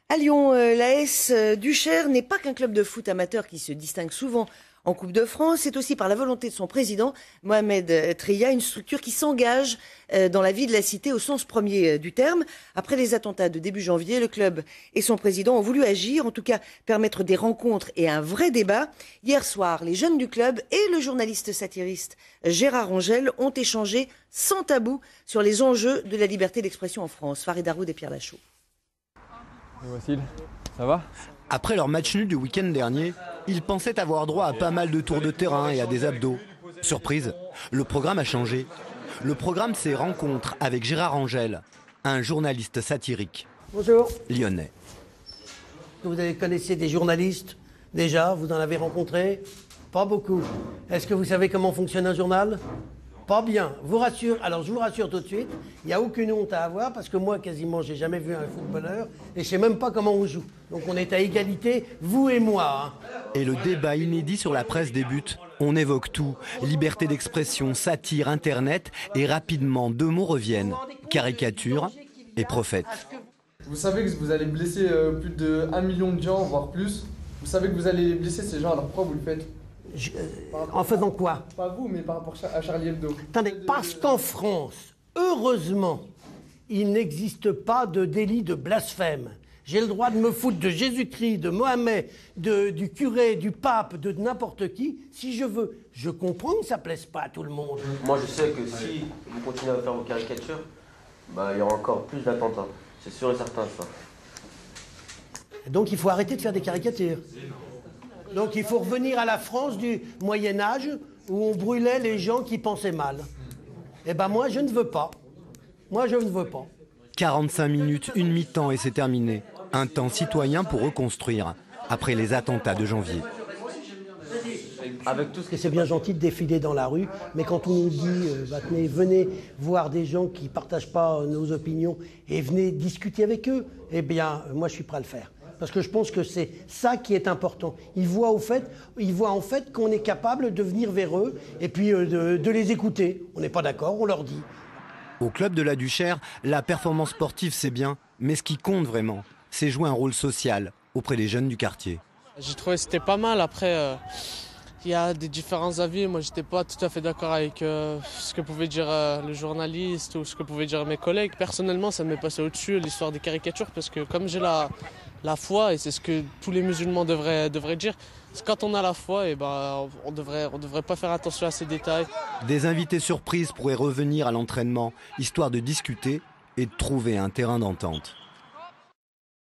À Lyon, l'AS du Cher n'est pas qu'un club de foot amateur qui se distingue souvent en Coupe de France, c'est aussi par la volonté de son président, Mohamed Treya, une structure qui s'engage dans la vie de la cité au sens premier du terme. Après les attentats de début janvier, le club et son président ont voulu agir, en tout cas permettre des rencontres et un vrai débat. Hier soir, les jeunes du club et le journaliste satiriste Gérard Angel ont échangé sans tabou sur les enjeux de la liberté d'expression en France. Farid Haroud et Pierre Lachaud. Wassil, ça va ? Après leur match nul du week-end dernier, ils pensaient avoir droit à pas mal de tours de terrain et à des abdos. Surprise, le programme a changé. Le programme, c'est Rencontre avec Gérard Angel, un journaliste satirique. Bonjour. Lyonnais. Vous connaissez des journalistes déjà? Vous en avez rencontré? Pas beaucoup. Est-ce que vous savez comment fonctionne un journal? Pas bien. Vous rassure. Alors je vous rassure tout de suite, il n'y a aucune honte à avoir parce que moi quasiment j'ai jamais vu un footballeur et je sais même pas comment on joue. Donc on est à égalité, vous et moi. Et le débat inédit sur la presse débute. On évoque tout, liberté d'expression, satire, internet et rapidement deux mots reviennent, caricature et prophète. Vous savez que vous allez blesser plus de 1 million de gens, voire plus. Vous savez que vous allez blesser ces gens, alors pourquoi vous le faites ? En faisant quoi? Pas vous, mais par rapport à Charlie Hebdo. Attendez, parce qu'en France, heureusement, il n'existe pas de délit de blasphème. J'ai le droit de me foutre de Jésus-Christ, de Mohamed, du curé, du pape, de n'importe qui, si je veux. Je comprends que ça ne plaise pas à tout le monde. Moi, je sais que si vous continuez à faire vos caricatures, il y aura encore plus d'attentats. C'est sûr et certain, ça. Donc il faut arrêter de faire des caricatures. Donc il faut revenir à la France du Moyen-Âge où on brûlait les gens qui pensaient mal. Eh ben moi je ne veux pas. Moi je ne veux pas. 45 minutes, une mi-temps et c'est terminé. Un temps citoyen pour reconstruire après les attentats de janvier. Avec tout ce que c'est bien gentil de défiler dans la rue, mais quand on nous dit venez voir des gens qui ne partagent pas nos opinions et venez discuter avec eux, eh bien moi je suis prêt à le faire. Parce que je pense que c'est ça qui est important. Ils voient en fait qu'on est capable de venir vers eux et puis de les écouter. On n'est pas d'accord, on leur dit. Au club de la Duchère, la performance sportive c'est bien, mais ce qui compte vraiment, c'est jouer un rôle social auprès des jeunes du quartier. J'ai trouvé que c'était pas mal. Après, il y a des différents avis. Moi, j'étais pas tout à fait d'accord avec ce que pouvait dire le journaliste ou ce que pouvaient dire mes collègues. Personnellement, ça m'est passé au-dessus l'histoire des caricatures parce que comme j'ai la foi, et c'est ce que tous les musulmans devraient dire, quand on a la foi, on devrait pas faire attention à ces détails. Des invités surprises pourraient revenir à l'entraînement, histoire de discuter et de trouver un terrain d'entente.